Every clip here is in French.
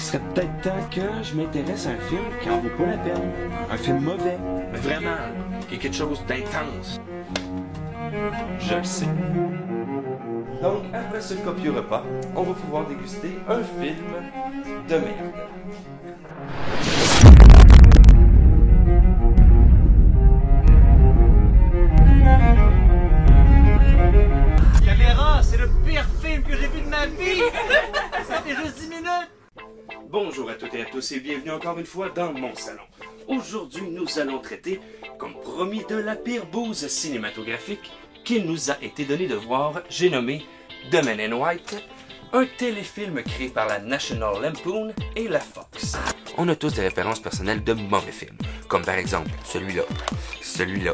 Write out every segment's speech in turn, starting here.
serait peut-être temps que je m'intéresse à un film qui en vaut pas la peine. Un film mauvais, mais vraiment, qui est quelque chose d'intense. Je le sais. Donc, après ce copieux repas, on va pouvoir déguster un film de merde. Caméra, c'est le pire film que j'ai vu de ma vie! Ça fait juste 10 minutes! Bonjour à toutes et à tous et bienvenue encore une fois dans mon salon. Aujourd'hui, nous allons traiter, comme promis, de la pire bouse cinématographique qu'il nous a été donné de voir, j'ai nommé The Men in White, un téléfilm créé par la National Lampoon et la Fox. On a tous des références personnelles de mauvais films, comme par exemple celui-là, celui-là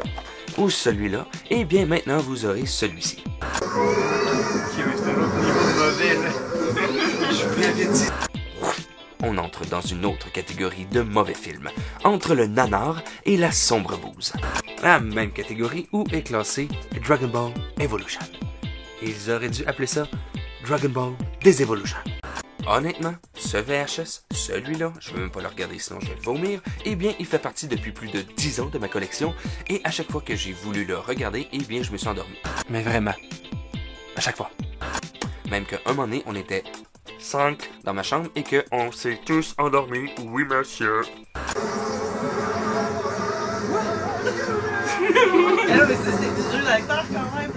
ou celui-là, et bien maintenant vous aurez celui-ci. C'est un autre niveau de mauvais, là. Je vous l'avais dit. On entre dans une autre catégorie de mauvais films, entre le nanar et la sombre bouse. La même catégorie où est classé Dragon Ball Evolution. Ils auraient dû appeler ça Dragon Ball Desevolution. Honnêtement, ce VHS, celui-là, je ne veux même pas le regarder sinon je vais vomir, eh bien il fait partie depuis plus de 10 ans de ma collection et à chaque fois que j'ai voulu le regarder, eh bien je me suis endormi. Mais vraiment, à chaque fois. Même qu'à un moment donné, on était 5 dans ma chambre et qu'on s'est tous endormis. Oui, monsieur. Non, mais c'est du jeu d'acteur quand même.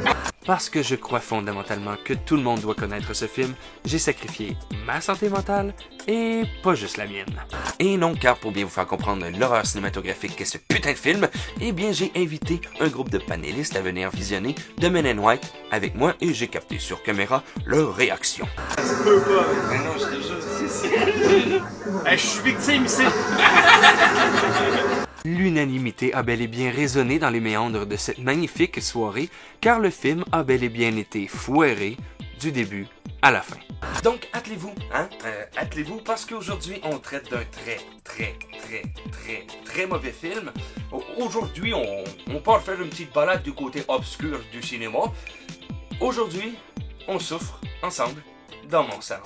Parce que je crois fondamentalement que tout le monde doit connaître ce film, j'ai sacrifié ma santé mentale et pas juste la mienne. Et non, car pour bien vous faire comprendre l'horreur cinématographique qu'est ce putain de film, eh bien j'ai invité un groupe de panélistes à venir visionner The Men in White avec moi et j'ai capté sur caméra leur réaction. Ça se peut pas. Mais non, je te jure, c'est hey, je suis victime ici. L'unanimité a bel et bien résonné dans les méandres de cette magnifique soirée, car le film a bel et bien été foiré du début à la fin. Donc, attelez-vous, hein? Attelez-vous, parce qu'aujourd'hui, on traite d'un très mauvais film. Aujourd'hui, on part faire une petite balade du côté obscur du cinéma. Aujourd'hui, on souffre ensemble dans mon salon.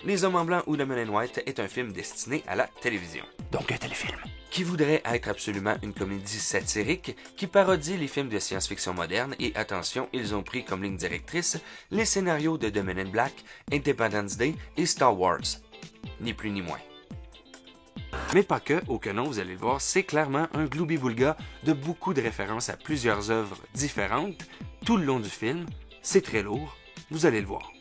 Les Hommes en blanc ou The Men in White est un film destiné à la télévision, donc un téléfilm, qui voudrait être absolument une comédie satirique qui parodie les films de science-fiction moderne et attention, ils ont pris comme ligne directrice les scénarios de The Men in Black, Independence Day et Star Wars, ni plus ni moins. Mais pas que, au canon, vous allez le voir, c'est clairement un gloubi-boulga de beaucoup de références à plusieurs œuvres différentes tout le long du film, c'est très lourd, vous allez le voir.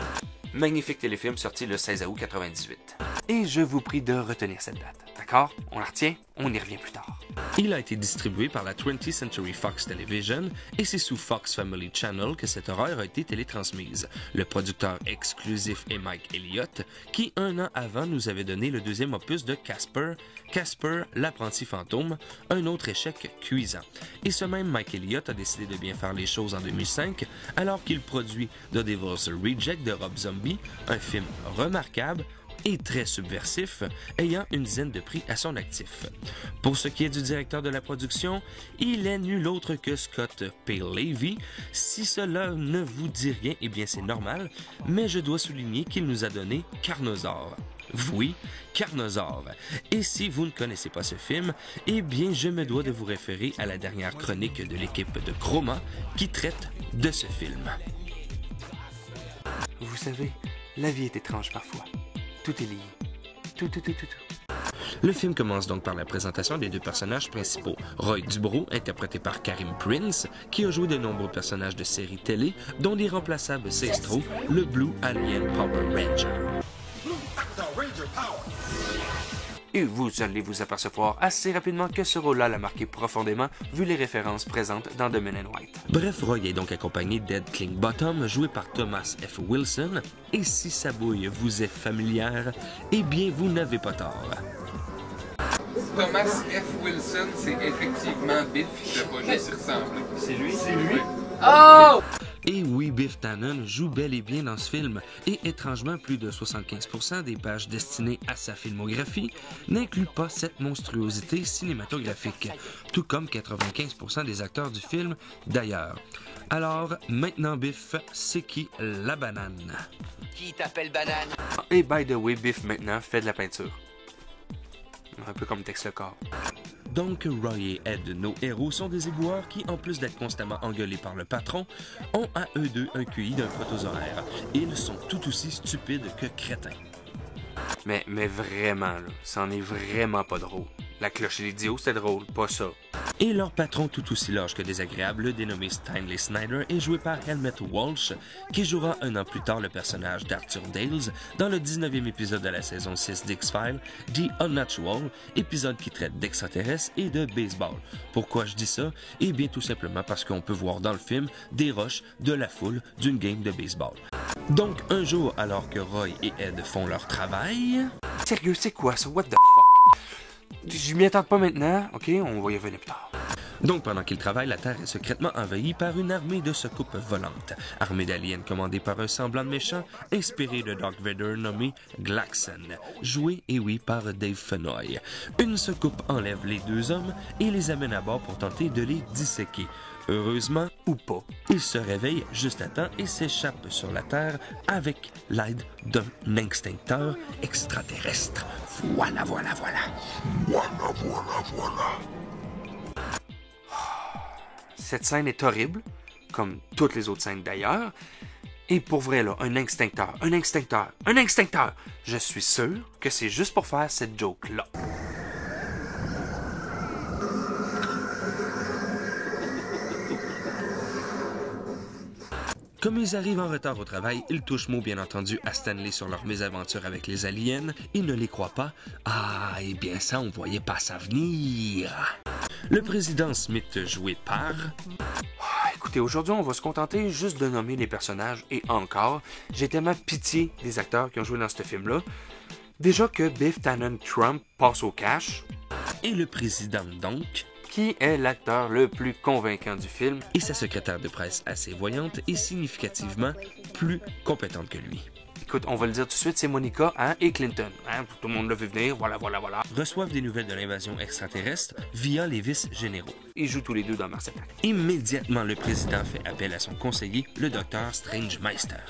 Magnifique téléfilm sorti le 16 août 98. Et je vous prie de retenir cette date, d'accord? On la retient, on y revient plus tard. Il a été distribué par la 20th Century Fox Television et c'est sous Fox Family Channel que cette horreur a été télétransmise. Le producteur exclusif est Mike Elliott, qui un an avant nous avait donné le deuxième opus de Casper, Casper, l'apprenti fantôme, un autre échec cuisant. Et ce même Mike Elliott a décidé de bien faire les choses en 2005, alors qu'il produit The Devil's Reject de Rob Zombie, un film remarquable et très subversif, ayant une dizaine de prix à son actif. Pour ce qui est du directeur de la production, il est nul autre que Scott P. Levy. Si cela ne vous dit rien, eh bien c'est normal, mais je dois souligner qu'il nous a donné Carnosaur. Oui, Carnosaur. Et si vous ne connaissez pas ce film, eh bien je me dois de vous référer à la dernière chronique de l'équipe de Chroma qui traite de ce film. Vous savez, la vie est étrange parfois. Tout est lié. Tout. Le film commence donc par la présentation des deux personnages principaux. Roy Dubrow, interprété par Karim Prince, qui a joué de nombreux personnages de séries télé, dont l'irremplaçable Sestro, le Blue Alien Power Ranger. Et vous allez vous apercevoir assez rapidement que ce rôle-là l'a marqué profondément vu les références présentes dans The Men in White. Bref, Roy est donc accompagné d'Ed Klingbottom, joué par Thomas F. Wilson, et si sa bouille vous est familière, eh bien vous n'avez pas tort. Thomas F. Wilson, c'est effectivement Biff, je ne pas juste ressembler. C'est lui? C'est lui? Oh! Et oui, Biff Tannen joue bel et bien dans ce film, et étrangement, plus de 75% des pages destinées à sa filmographie n'incluent pas cette monstruosité cinématographique, tout comme 95% des acteurs du film d'ailleurs. Alors, maintenant Biff, c'est qui la banane? Qui t'appelle banane? Et by the way, Biff maintenant fait de la peinture. Un peu comme Tex le corps. Donc, Roy et Ed, nos héros, sont des éboueurs qui, en plus d'être constamment engueulés par le patron, ont à eux deux un QI d'un protozoaire. Ils sont tout aussi stupides que crétins. Mais vraiment, là, ça en est vraiment pas drôle. La cloche et l'idiot, c'était drôle, pas ça. Et leur patron tout aussi lâche que désagréable, le dénommé Stanley Snyder, est joué par Helmut Walsh, qui jouera un an plus tard le personnage d'Arthur Dales dans le 19e épisode de la saison 6 d'X-Files, The Unnatural, épisode qui traite d'extraterrestres et de baseball. Pourquoi je dis ça? Eh bien tout simplement parce qu'on peut voir dans le film des rushs de la foule d'une game de baseball. Donc un jour, alors que Roy et Ed font leur travail... Sérieux, c'est quoi ça? What the fuck? Je m'y attends pas maintenant, ok? On va y revenir plus tard. Donc, pendant qu'ils travaillent, la Terre est secrètement envahie par une armée de secoupes volantes. Armée d'aliens commandée par un semblant de méchant, inspiré de Dark Vader nommé Glaxon, joué, et oui, par Dave Fennoy. Une secoupe enlève les deux hommes et les amène à bord pour tenter de les disséquer. Heureusement ou pas, ils se réveillent juste à temps et s'échappent sur la Terre avec l'aide d'un extincteur extraterrestre. Voilà. Cette scène est horrible, comme toutes les autres scènes d'ailleurs. Et pour vrai, là, un extincteur. Je suis sûr que c'est juste pour faire cette joke-là. Comme ils arrivent en retard au travail, ils touchent mot bien entendu à Stanley sur leur mésaventure avec les aliens. Ils ne les croient pas. Ah, eh bien ça, on voyait pas ça venir. Le président Smith joué par... Écoutez, aujourd'hui, on va se contenter juste de nommer les personnages et encore, j'ai tellement pitié des acteurs qui ont joué dans ce film-là. Déjà que Biff Tannen Trump passe au cash. Et le président donc... qui est l'acteur le plus convaincant du film, et sa secrétaire de presse assez voyante et significativement plus compétente que lui. Écoute, on va le dire tout de suite, c'est Monica et Clinton. Tout le monde l'a vu venir, voilà. Reçoivent des nouvelles de l'invasion extraterrestre via les vice-généraux. Ils jouent tous les deux dans Mars Attack. Immédiatement, le président fait appel à son conseiller, le docteur Strangemeister.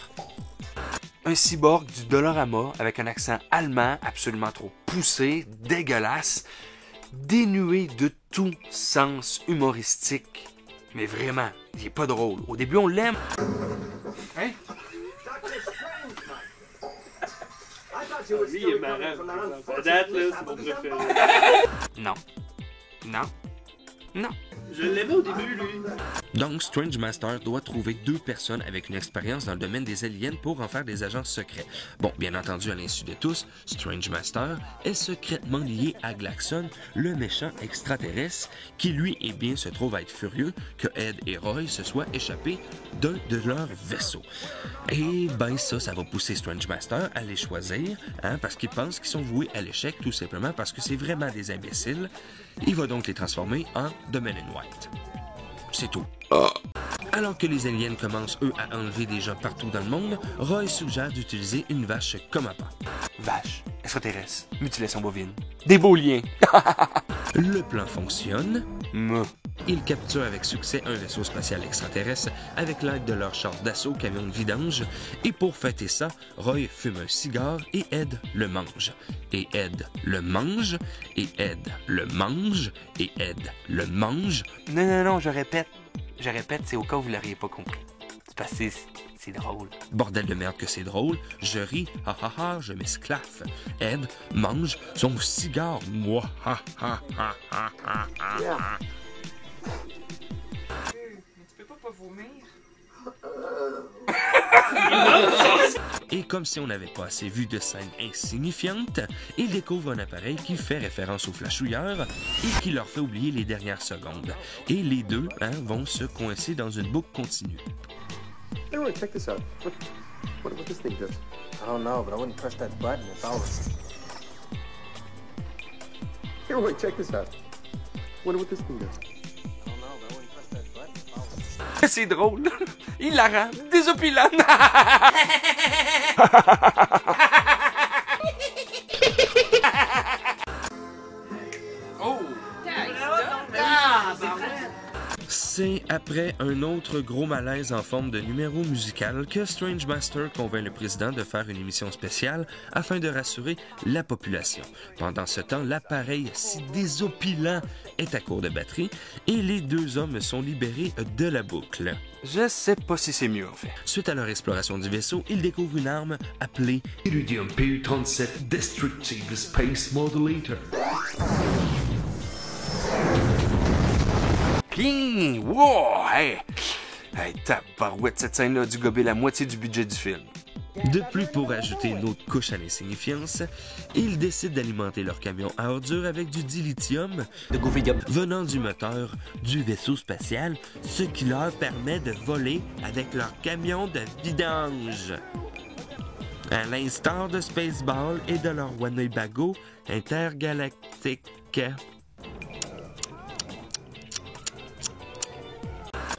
Un cyborg du Dollarama avec un accent allemand absolument trop poussé, dégueulasse, dénué de tout sens humoristique. Mais vraiment, il est pas drôle. Au début, on l'aime. Hein? Lui, il est marrant. À date, là, c'est mon préféré. Non. Je l'aimais au début, lui. Donc, Strangemaster doit trouver deux personnes avec une expérience dans le domaine des aliens pour en faire des agents secrets. Bon, bien entendu, à l'insu de tous, Strangemaster est secrètement lié à Glaxon, le méchant extraterrestre, qui lui, eh bien, se trouve à être furieux que Ed et Roy se soient échappés d'un de leurs vaisseaux. Et ben ça va pousser Strangemaster à les choisir, parce qu'ils pensent qu'ils sont voués à l'échec, tout simplement parce que c'est vraiment des imbéciles. Il va donc les transformer en The Men in White. C'est tout. Alors que les aliens commencent, eux, à enlever des gens partout dans le monde, Roy suggère d'utiliser une vache comme appât. Vache, extraterrestre, mutilation bovine, des beaux liens. Le plan fonctionne. Ils capturent avec succès un vaisseau spatial extraterrestre avec l'aide de leur char d'assaut camion de vidange. Et pour fêter ça, Roy fume un cigare et Ed le mange. Et Ed le mange, et Ed le mange, et Ed le mange. Non, je répète, c'est au cas où vous l'auriez pas compris. C'est parce que c'est drôle. Bordel de merde que c'est drôle. Je ris, je m'esclaffe. Ed mange son cigare. Moi, Tu peux pas vomir? Et comme si on n'avait pas assez vu de scènes insignifiantes, ils découvrent un appareil qui fait référence aux flashouilleurs et qui leur fait oublier les dernières secondes. Et les deux vont se coincer dans une boucle continue. Hey, Roy, check this out. What this thing does? I don't know, but I wouldn't press that button if I was... Hey, Roy, check this out. What this thing does? I don't know, but I wouldn't press that button if I was... c'est drôle. Hilarant, désopilant. Oh! C'est après un autre gros malaise en forme de numéro musical que Strange Master convainc le président de faire une émission spéciale afin de rassurer la population. Pendant ce temps, l'appareil si désopilant est à court de batterie et les deux hommes sont libérés de la boucle. Je sais pas si c'est mieux, en fait. Suite à leur exploration du vaisseau, ils découvrent une arme appelée Iridium P-37 Destructive Space Modulator. Wow! Hey, tabarouette, cette scène-là a dû gober la moitié du budget du film. De plus, pour ajouter une autre couche à l'insignifiance, ils décident d'alimenter leur camion à ordures avec du dilithium venant du moteur du vaisseau spatial, ce qui leur permet de voler avec leur camion de vidange. À l'instar de Spaceball et de leur Winnebago intergalactique.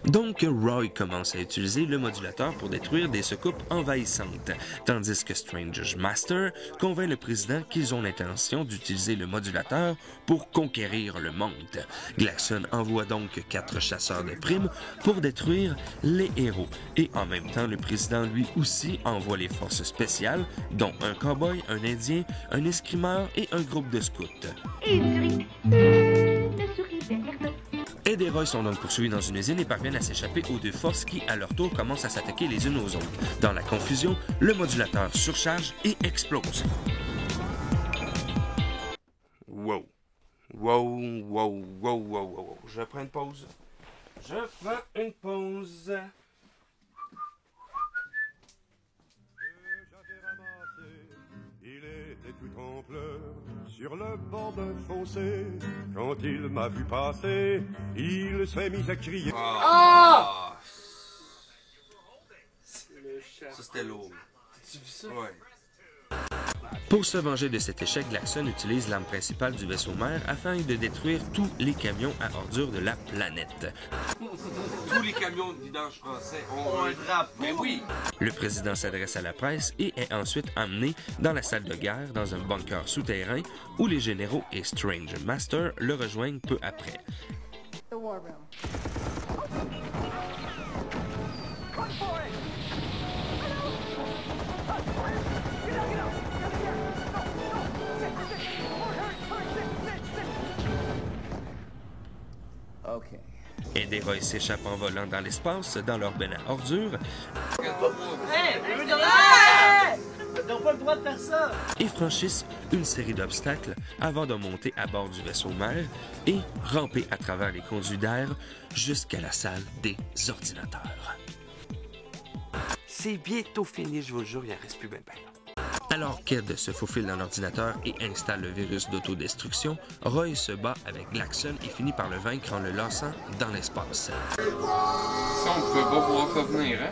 Donc, Roy commence à utiliser le modulateur pour détruire des secoupes envahissantes, tandis que Strange Master convainc le président qu'ils ont l'intention d'utiliser le modulateur pour conquérir le monde. Glaxon envoie donc 4 chasseurs de primes pour détruire les héros. Et en même temps, le président lui aussi envoie les forces spéciales, dont un cow-boy, un indien, un escrimeur et un groupe de scouts. Ed et Roy sont donc poursuivis dans une usine et parviennent à s'échapper aux deux forces qui, à leur tour, commencent à s'attaquer les unes aux autres. Dans la confusion, le modulateur surcharge et explose. Wow. Wow. Je prends une pause. Il était tout en pleurs sur le bord d'un fossé. Quand il m'a vu passer, il s'est mis à crier. Ça, c'était lourd. Tu vu ça? Ouais. Pour se venger de cet échec, Glaxon utilise l'arme principale du vaisseau-mère afin de détruire tous les camions à ordures de la planète. Tous les camions de vidange français ont un drapeau. Mais oui! Le président s'adresse à la presse et est ensuite emmené dans la salle de guerre dans un bunker souterrain où les généraux et Strange Master le rejoignent peu après. The war room. Okay. Ed et Roy s'échappent en volant dans l'espace dans leur benne à ordures. Et franchissent une série d'obstacles avant de monter à bord du vaisseau-mère et ramper à travers les conduits d'air jusqu'à la salle des ordinateurs. C'est bientôt fini, je vous le jure, il en reste plus ben. Alors qu'Ed se faufile dans l'ordinateur et installe le virus d'autodestruction, Roy se bat avec Glaxon et finit par le vaincre en le lançant dans l'espace. Ça, on pouvait pas voir ça venir, hein?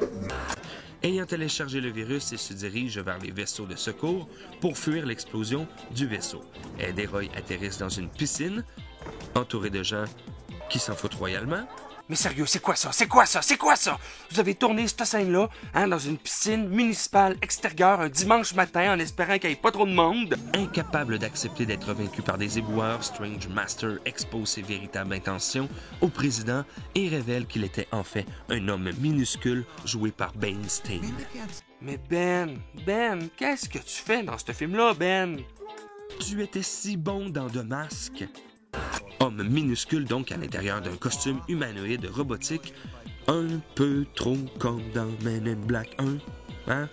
Ayant téléchargé le virus, il se dirige vers les vaisseaux de secours pour fuir l'explosion du vaisseau. Ed et Roy atterrissent dans une piscine, entourés de gens qui s'en foutent royalement. Mais sérieux, c'est quoi ça? Vous avez tourné cette scène-là, dans une piscine municipale extérieure un dimanche matin en espérant qu'il n'y ait pas trop de monde. Incapable d'accepter d'être vaincu par des éboueurs, Strange Master expose ses véritables intentions au président et révèle qu'il était en fait un homme minuscule joué par Ben Steen. Mais Ben, qu'est-ce que tu fais dans ce film-là, Ben? Tu étais si bon dans The Mask. Homme minuscule donc à l'intérieur d'un costume humanoïde robotique, un peu trop comme dans Men in Black 1, hein?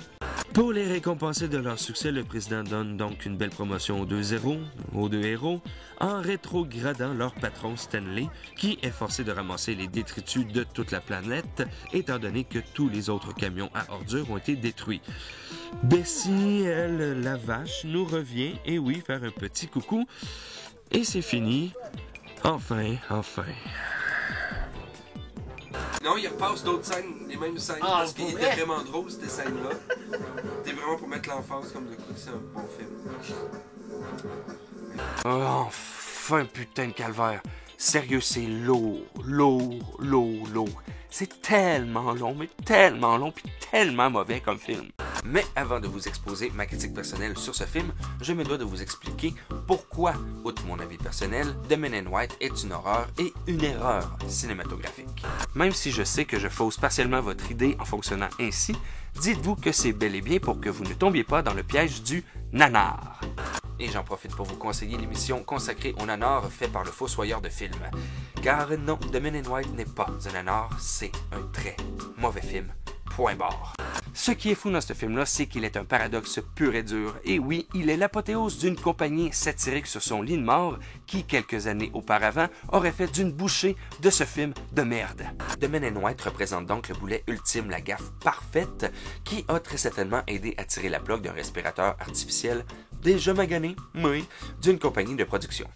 Pour les récompenser de leur succès, le président donne donc une belle promotion aux deux héros, en rétrogradant leur patron Stanley, qui est forcé de ramasser les détritus de toute la planète, étant donné que tous les autres camions à ordures ont été détruits. Bessie, elle, la vache, nous revient, et oui, faire un petit coucou, et c'est fini. Enfin. Non, il repasse d'autres scènes, les mêmes scènes, parce qu'il était vraiment drôle, cette scène-là. C'était vraiment pour mettre l'emphase comme de quoi c'est un bon film. Oh, enfin, putain de calvaire. Sérieux, c'est lourd. C'est tellement long, mais tellement long, puis tellement mauvais comme film. Mais avant de vous exposer ma critique personnelle sur ce film, je me dois de vous expliquer pourquoi, outre mon avis personnel, The Men in White est une horreur et une erreur cinématographique. Même si je sais que je fausse partiellement votre idée en fonctionnant ainsi, dites-vous que c'est bel et bien pour que vous ne tombiez pas dans le piège du nanar. Et j'en profite pour vous conseiller l'émission consacrée au nanar fait par le fossoyeur de films. Car non, The Men in White n'est pas un nanar, c'est un très mauvais film. Point barre. Ce qui est fou dans ce film-là, c'est qu'il est un paradoxe pur et dur. Et oui, il est l'apothéose d'une compagnie satirique sur son lit de mort qui, quelques années auparavant, aurait fait d'une bouchée de ce film de merde. The Men in White représente donc le boulet ultime, la gaffe parfaite, qui a très certainement aidé à tirer la plug d'un respirateur artificiel déjà magané, oui, d'une compagnie de production.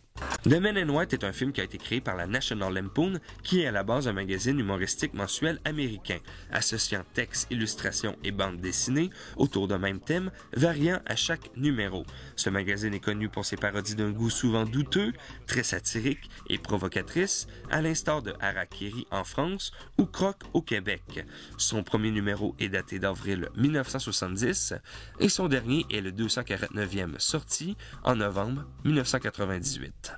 The Men in White est un film qui a été créé par la National Lampoon, qui est à la base un magazine humoristique mensuel américain, associant textes, illustrations et bandes dessinées autour d'un même thème, variant à chaque numéro. Ce magazine est connu pour ses parodies d'un goût souvent douteux, très satirique et provocatrice, à l'instar de Harakiri en France ou Croc au Québec. Son premier numéro est daté d'avril 1970 et son dernier est le 249e sorti en novembre 1998.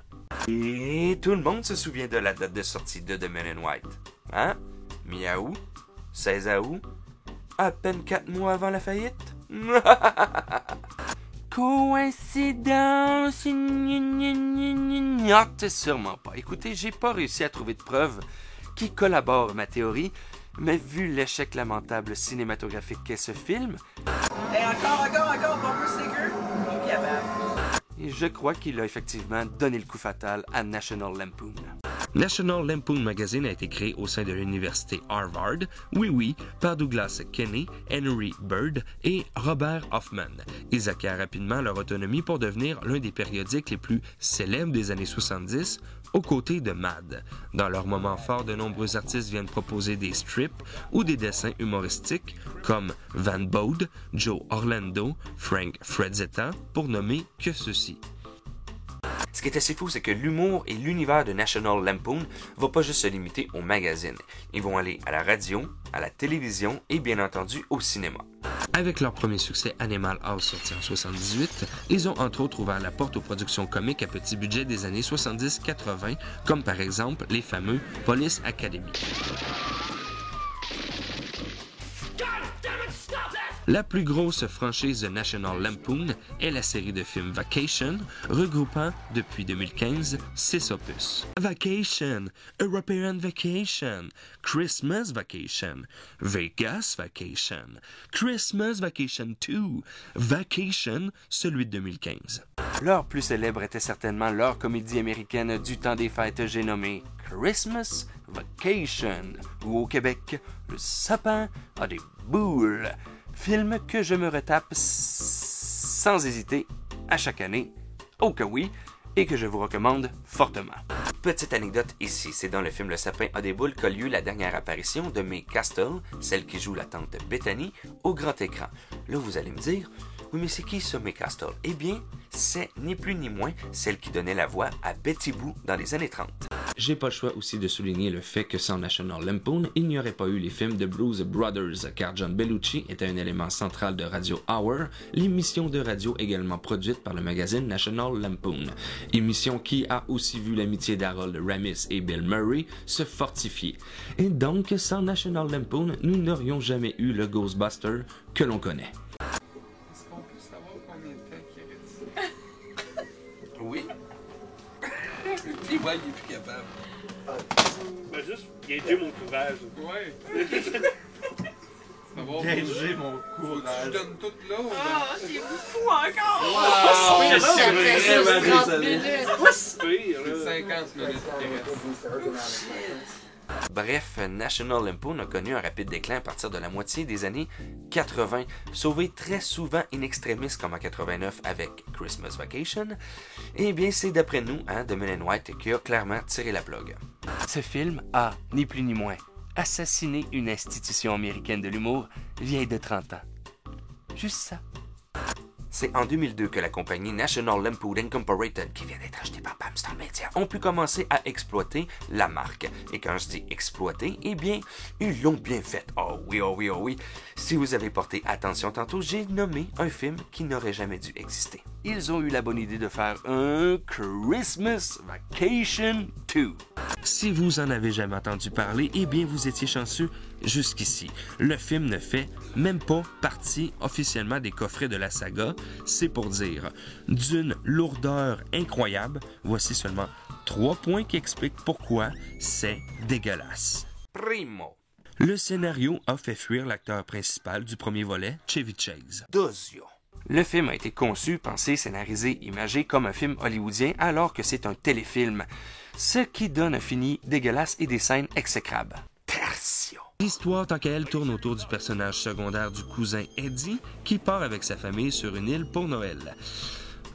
Et tout le monde se souvient de la date de sortie de The Men in White. Hein? Mi-août? 16 août? À peine 4 mois avant la faillite? Coïncidence? Sûrement pas. Écoutez, j'ai pas réussi à trouver de preuves qui collaborent à ma théorie, mais vu l'échec lamentable cinématographique qu'est ce film... Hey, encore, bumper sticker? Je suis capable. Et je crois qu'il a effectivement donné le coup fatal à National Lampoon. National Lampoon Magazine a été créé au sein de l'université Harvard, oui, par Douglas Kenney, Henry Bird et Robert Hoffman. Ils acquièrent rapidement leur autonomie pour devenir l'un des périodiques les plus célèbres des années 70, aux côtés de Mad. Dans leur moment fort, de nombreux artistes viennent proposer des strips ou des dessins humoristiques comme Van Bode, Joe Orlando, Frank Frazetta, pour nommer que ceux-ci. Ce qui est assez fou, c'est que l'humour et l'univers de National Lampoon ne vont pas juste se limiter aux magazines. Ils vont aller à la radio, à la télévision et bien entendu au cinéma. Avec leur premier succès Animal House sorti en 1978, ils ont entre autres ouvert la porte aux productions comiques à petit budget des années 70-80, comme par exemple les fameux Police Academy. La plus grosse franchise de National Lampoon est la série de films Vacation, regroupant depuis 2015 6 opus. Vacation, European Vacation, Christmas Vacation, Vegas Vacation, Christmas Vacation 2, Vacation, celui de 2015. Leur plus célèbre était certainement leur comédie américaine du temps des fêtes, j'ai nommé Christmas Vacation, où au Québec, le sapin a des boules. Film que je me retape sans hésiter à chaque année, au cas oui, et que je vous recommande fortement. Petite anecdote ici, c'est dans le film Le sapin a des boules qu'a lieu la dernière apparition de May Castle, celle qui joue la tante Bethany, au grand écran. Là, vous allez me dire, oui, mais c'est qui ça, May Castle? Eh bien, c'est ni plus ni moins celle qui donnait la voix à Betty Boo dans les années 30. J'ai pas le choix aussi de souligner le fait que sans National Lampoon, il n'y aurait pas eu les films de Blues Brothers, car John Belushi était un élément central de Radio Hour, l'émission de radio également produite par le magazine National Lampoon. Émission qui a aussi vu l'amitié d'Harold Ramis et Bill Murray se fortifier. Et donc, sans National Lampoon, nous n'aurions jamais eu le Ghostbuster que l'on connaît. Est-ce qu'on peut savoir combien de temps qu'il reste? Oui. Et ouais, il est plus capable. Ben juste gager mon courage. Ouais. Savoir Gager mon faut que tu courage. donnes tout là ou Ah, c'est fou encore! Je suis vraiment désolé. minutes. C'est pas si pire, c'est là. 50 minutes qui restent? Bref, National Lampoon a connu un rapide déclin à partir de la moitié des années 80, sauvé très souvent in extremis comme en 89 avec Christmas Vacation. Eh bien, c'est d'après nous, The Men in White, qui a clairement tiré la plug. Ce film a, ni plus ni moins, assassiné une institution américaine de l'humour vieille de 30 ans. Juste ça. C'est en 2002 que la compagnie National Lampoon Incorporated, qui vient d'être achetée par Bamstar Media, ont pu commencer à exploiter la marque. Et quand je dis exploiter, eh bien, ils l'ont bien fait. Oh oui, oh oui, oh oui. Si vous avez porté attention tantôt, j'ai nommé un film qui n'aurait jamais dû exister. Ils ont eu la bonne idée de faire un Christmas Vacation 2. Si vous en avez jamais entendu parler, eh bien vous étiez chanceux jusqu'ici. Le film ne fait même pas partie officiellement des coffrets de la saga, c'est pour dire. D'une lourdeur incroyable, voici seulement 3 points qui expliquent pourquoi c'est dégueulasse. Primo. Le scénario a fait fuir l'acteur principal du premier volet, Chevy Chase. Deuxième. Le film a été conçu, pensé, scénarisé, imagé comme un film hollywoodien alors que c'est un téléfilm, ce qui donne un fini dégueulasse et des scènes exécrables. Tertio. L'histoire tant qu'elle tourne autour du personnage secondaire du cousin Eddie qui part avec sa famille sur une île pour Noël.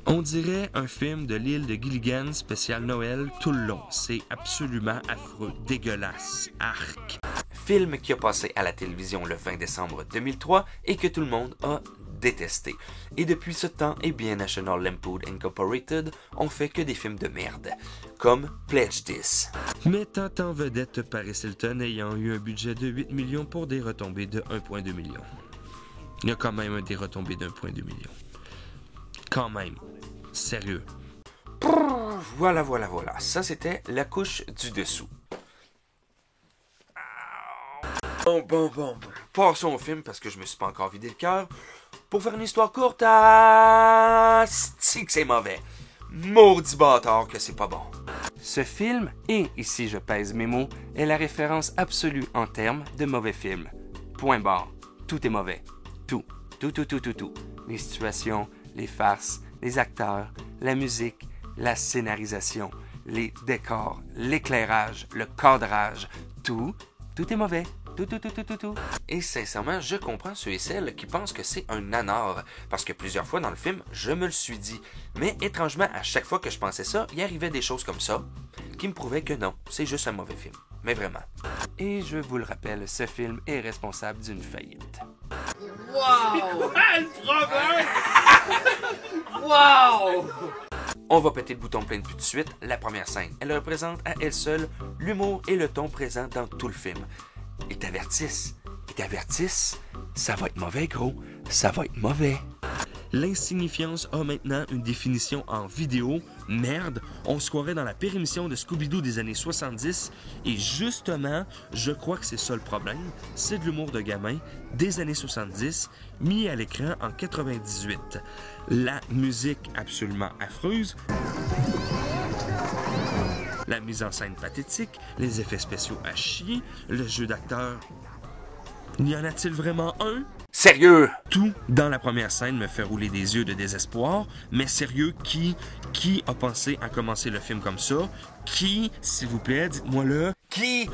On dirait un film de l'île de Gilligan spécial Noël tout le long. C'est absolument affreux, dégueulasse, arc. Film qui a passé à la télévision le 20 décembre 2003 et que tout le monde a détesté. Et depuis ce temps, eh bien, National Lampoon Incorporated ont fait que des films de merde, comme Pledge This. Mettant en vedette Paris Hilton ayant eu un budget de 8 millions pour des retombées de 1,2 million. Il y a quand même des retombées de 1,2 million. Quand même. Sérieux. Voilà. Ça, c'était la couche du dessous. Bon. Passons au film parce que je me suis pas encore vidé le cœur. Pour faire une histoire courte, c'est que c'est mauvais. Maudit bâtard que c'est pas bon. Ce film, et ici je pèse mes mots, est la référence absolue en termes de mauvais film. Point barre. Tout est mauvais. Tout. Les situations, les farces, les acteurs, la musique, la scénarisation, les décors, l'éclairage, le cadrage. Tout est mauvais. Tout. Et sincèrement, je comprends ceux et celles qui pensent que c'est un nanar, parce que plusieurs fois dans le film, je me le suis dit. Mais étrangement, à chaque fois que je pensais ça, il arrivait des choses comme ça, qui me prouvaient que non, c'est juste un mauvais film. Mais vraiment. Et je vous le rappelle, ce film est responsable d'une faillite. Wow! Le problème! Wow! On va péter le bouton plein de tout de suite. La première scène, elle représente à elle seule l'humour et le ton présent dans tout le film. Ils t'avertissent, ça va être mauvais, gros, ça va être mauvais. L'insignifiance a maintenant une définition en vidéo. Merde, on se croirait dans la pérémission de Scooby-Doo des années 70. Et justement, je crois que c'est ça le problème. C'est de l'humour de gamin des années 70, mis à l'écran en 98. La musique absolument affreuse. La mise en scène pathétique, les effets spéciaux à chier, le jeu d'acteur. Y en a-t-il vraiment un? Sérieux? Tout dans la première scène me fait rouler des yeux de désespoir, mais sérieux, qui a pensé à commencer le film comme ça? Qui, s'il vous plaît, dites-moi-le. Qui?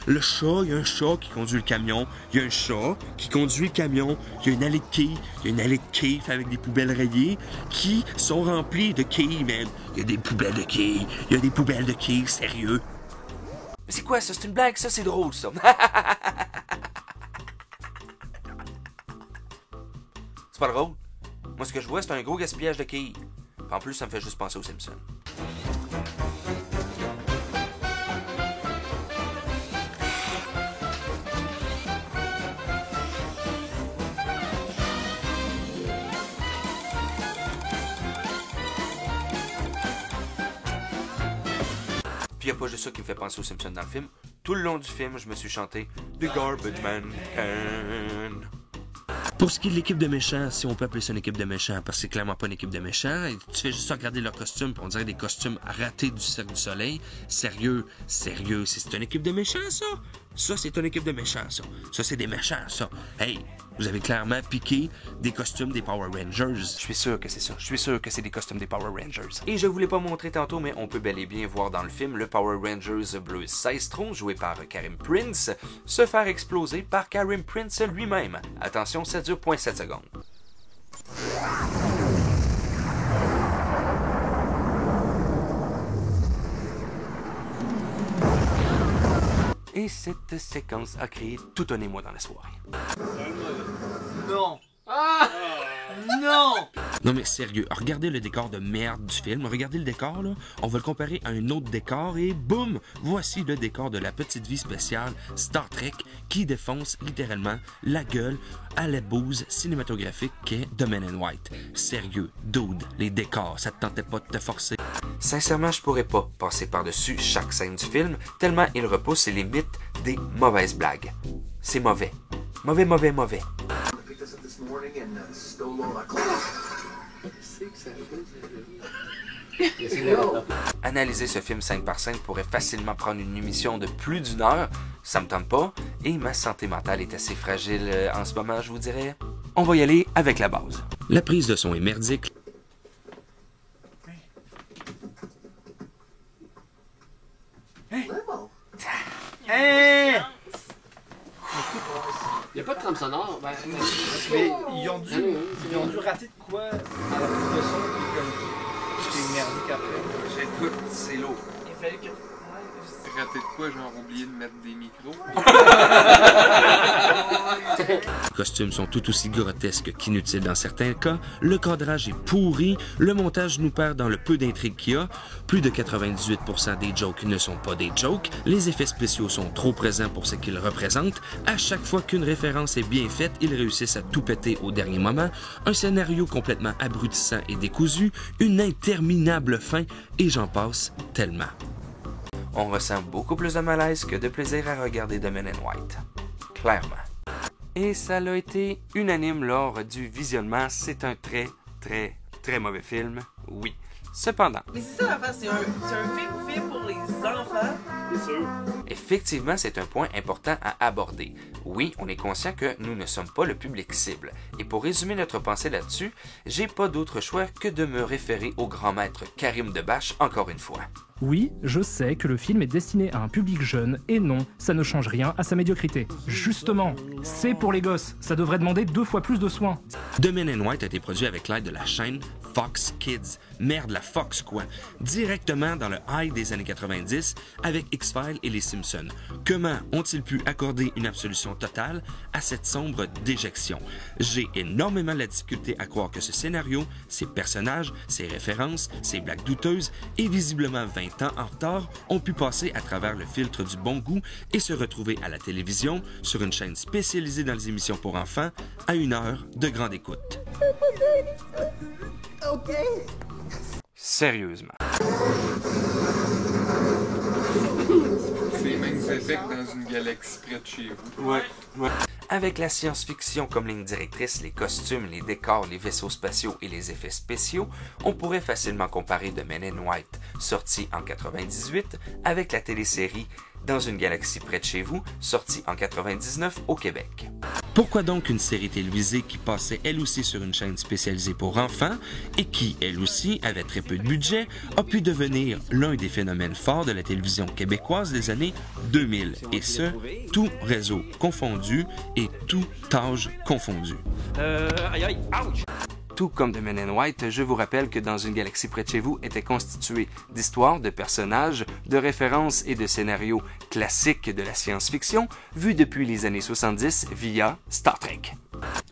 Le chat, il y a un chat qui conduit le camion, il y a un chat qui conduit le camion, il y a une allée de quilles, avec des poubelles rayées, qui sont remplies de quilles, man. Il y a des poubelles de quilles, sérieux. Mais c'est quoi ça? C'est une blague, ça? C'est drôle, ça. C'est pas drôle. Moi, ce que je vois, c'est un gros gaspillage de quilles. En plus, ça me fait juste penser aux Simpsons. Puis il n'y a pas juste ça qui me fait penser aux Simpsons dans le film. Tout le long du film, je me suis chanté The Garbage Man Can. Pour ce qui est de l'équipe de méchants, si on peut appeler ça une équipe de méchants, parce que c'est clairement pas une équipe de méchants, et tu fais juste regarder leurs costumes, puis on dirait des costumes ratés du Cirque du Soleil. Sérieux, c'est une équipe de méchants, ça? Ça, c'est une équipe de méchants, ça. Ça, c'est des méchants, ça. Hey, vous avez clairement piqué des costumes des Power Rangers. Je suis sûr que c'est ça. Je suis sûr que c'est des costumes des Power Rangers. Et je vous l'ai pas montré tantôt, mais on peut bel et bien voir dans le film le Power Rangers Bleu Seistron, joué par Karim Prince, se faire exploser par Karim Prince lui-même. Attention, ça dure 0.7 secondes. Et cette séquence a créé tout un émoi dans la soirée. Non! Ah! Non! Non mais sérieux, regardez le décor de merde du film. Regardez le décor, là. On va le comparer à un autre décor et boum! Voici le décor de la petite vie spéciale Star Trek qui défonce littéralement la gueule à la bouse cinématographique qu'est The Men in White. Sérieux, dude, les décors, ça te tentait pas de te forcer? Sincèrement, je pourrais pas passer par-dessus chaque scène du film, tellement il repousse les limites des mauvaises blagues. C'est mauvais. Mauvais. Analyser ce film scène par scène pourrait facilement prendre une émission de plus d'1 heure, ça me tente pas, et ma santé mentale est assez fragile en ce moment, je vous dirais. On va y aller avec la base. La prise de son est merdique. Il n'y a pas de trame sonore. Mais ils ont dû rater de quoi à la prise de son, puis comme j'étais merdique après. J'écoute, c'est lourd. Il fallait que... J'ai raté de quoi, genre oublié de mettre des micros. Les costumes sont tout aussi grotesques qu'inutiles dans certains cas, le cadrage est pourri, le montage nous perd dans le peu d'intrigue qu'il y a, plus de 98% des jokes ne sont pas des jokes, les effets spéciaux sont trop présents pour ce qu'ils représentent, à chaque fois qu'une référence est bien faite, ils réussissent à tout péter au dernier moment, un scénario complètement abrutissant et décousu, une interminable fin, et j'en passe tellement. On ressent beaucoup plus de malaise que de plaisir à regarder The Men in White. Clairement. Et ça l'a été unanime lors du visionnement. C'est un très mauvais film, oui. Cependant... Mais c'est ça l'affaire, c'est un film fait pour les enfants. C'est sûr. Effectivement, c'est un point important à aborder. Oui, on est conscient que nous ne sommes pas le public cible. Et pour résumer notre pensée là-dessus, j'ai pas d'autre choix que de me référer au grand maître Karim Debache encore une fois. Oui, je sais que le film est destiné à un public jeune, et non, ça ne change rien à sa médiocrité. Justement, c'est pour les gosses, ça devrait demander 2 fois plus de soins. The Men in White a été produit avec l'aide de la chaîne Fox Kids. Merde, la Fox quoi. Directement dans le high des années 90 avec X-Files et les Simpsons. Comment ont-ils pu accorder une absolution totale à cette sombre déjection? J'ai énormément la difficulté à croire que ce scénario, ses personnages, ses références, ses blagues douteuses et visiblement 20 ans en retard ont pu passer à travers le filtre du bon goût et se retrouver à la télévision sur une chaîne spécialisée dans les émissions pour enfants à 1 heure de grande écoute. Sérieusement. C'est les mêmes effets que dans une galaxie près de chez vous. Ouais. Avec la science-fiction comme ligne directrice, les costumes, les décors, les vaisseaux spatiaux et les effets spéciaux, on pourrait facilement comparer The Men in White, sorti en 98, avec la télésérie Dans une galaxie près de chez vous, sortie en 99 au Québec. Pourquoi donc une série télévisée qui passait elle aussi sur une chaîne spécialisée pour enfants et qui, elle aussi, avait très peu de budget, a pu devenir l'un des phénomènes forts de la télévision québécoise des années 2000, et ce, tout réseau confondu et tout âge confondu. Tout comme The Men in White, je vous rappelle que Dans une galaxie près de chez vous était constitué d'histoires, de personnages, de références et de scénarios classiques de la science-fiction vus depuis les années 70 via Star Trek.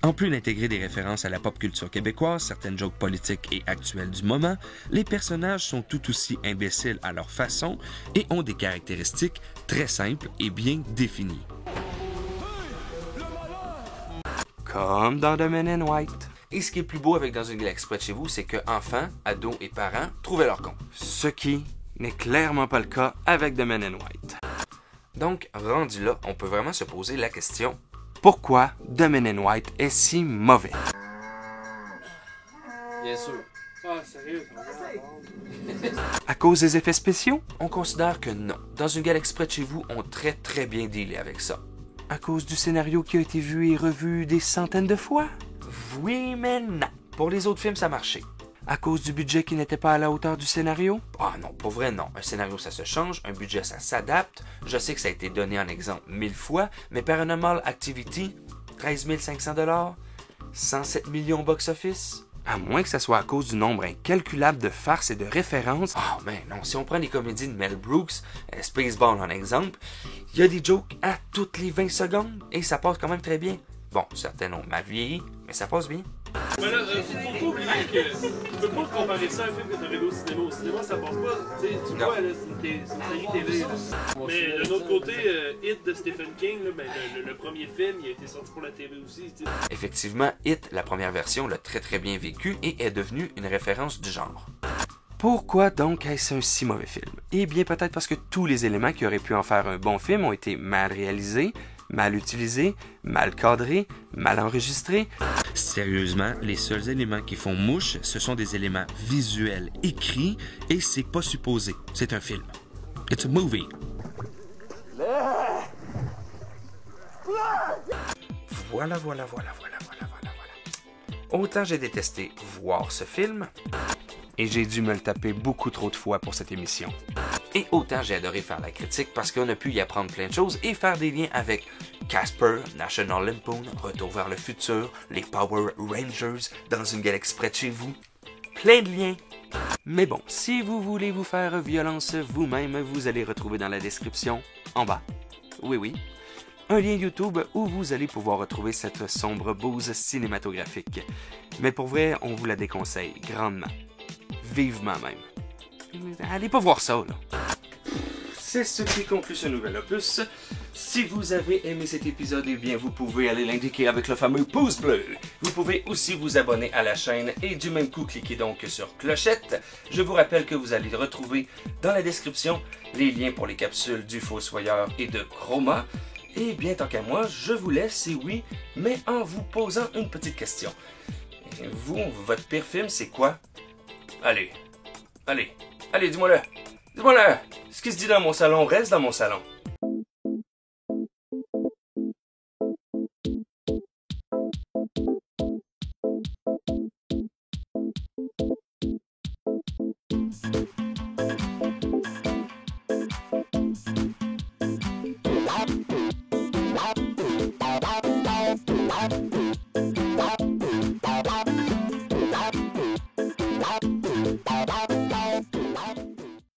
En plus d'intégrer des références à la pop culture québécoise, certaines jokes politiques et actuelles du moment, les personnages sont tout aussi imbéciles à leur façon et ont des caractéristiques très simples et bien définies. Comme dans The Men in White. Et ce qui est plus beau avec Dans une galaxie près de chez vous, c'est que enfants, ados et parents trouvaient leur compte. Ce qui n'est clairement pas le cas avec The Men in White. Donc, rendu là, on peut vraiment se poser la question, pourquoi The Men in White est si mauvais? Bien sûr. Ah, sérieux, À cause des effets spéciaux? On considère que non. Dans une galaxie près de chez vous, on très bien dealé avec ça. À cause du scénario qui a été vu et revu des centaines de fois? Oui, mais non. Pour les autres films, ça marchait. À cause du budget qui n'était pas à la hauteur du scénario? Ah non, pour vrai, non. Un scénario, ça se change. Un budget, ça s'adapte. Je sais que ça a été donné en exemple 1000 fois, mais Paranormal Activity, 13 500 $, 107 millions box-office. À moins que ça soit à cause du nombre incalculable de farces et de références. Ah, mais non, si on prend les comédies de Mel Brooks, Spaceball en exemple, il y a des jokes à toutes les 20 secondes et ça passe quand même très bien. Bon, certaines ont mal vieilli, mais ça passe bien. Mais là, faut pas oublier que tu peux pas comparer ça à un film que t'avais vu au cinéma. Au cinéma, ça passe pas. Tu sais, tu vois, là, c'est une série télé. Là. Mais d'un autre côté, It de Stephen King, là, ben, le premier film, il a été sorti pour la télé aussi. T'sais. Effectivement, It, la première version, l'a très très bien vécu et est devenu une référence du genre. Pourquoi donc est-ce un si mauvais film? Eh bien, peut-être parce que tous les éléments qui auraient pu en faire un bon film ont été mal réalisés, mal utilisés, mal cadrés, mal enregistrés. Sérieusement, les seuls éléments qui font mouche, ce sont des éléments visuels écrits et c'est pas supposé. C'est un film. It's a movie. Voilà. Autant j'ai détesté voir ce film, et j'ai dû me le taper beaucoup trop de fois pour cette émission. Et autant j'ai adoré faire la critique parce qu'on a pu y apprendre plein de choses et faire des liens avec Casper, National Lampoon, Retour vers le futur, les Power Rangers, Dans une galaxie près de chez vous. Plein de liens. Mais bon, si vous voulez vous faire violence vous-même, vous allez retrouver dans la description, en bas, oui, un lien YouTube où vous allez pouvoir retrouver cette sombre bouse cinématographique. Mais pour vrai, on vous la déconseille grandement. Vivement même. Allez pas voir ça, là. C'est ce qui conclut ce nouvel opus. Si vous avez aimé cet épisode, eh bien, vous pouvez aller l'indiquer avec le fameux pouce bleu. Vous pouvez aussi vous abonner à la chaîne et du même coup, cliquez donc sur clochette. Je vous rappelle que vous allez retrouver dans la description les liens pour les capsules du Fossoyeur et de Chroma. Et bien, tant qu'à moi, je vous laisse, et oui, mais en vous posant une petite question. Vous, votre pire film, c'est quoi? Allez, dis-moi-le. Dis-moi-le. Ce qui se dit dans mon salon reste dans mon salon.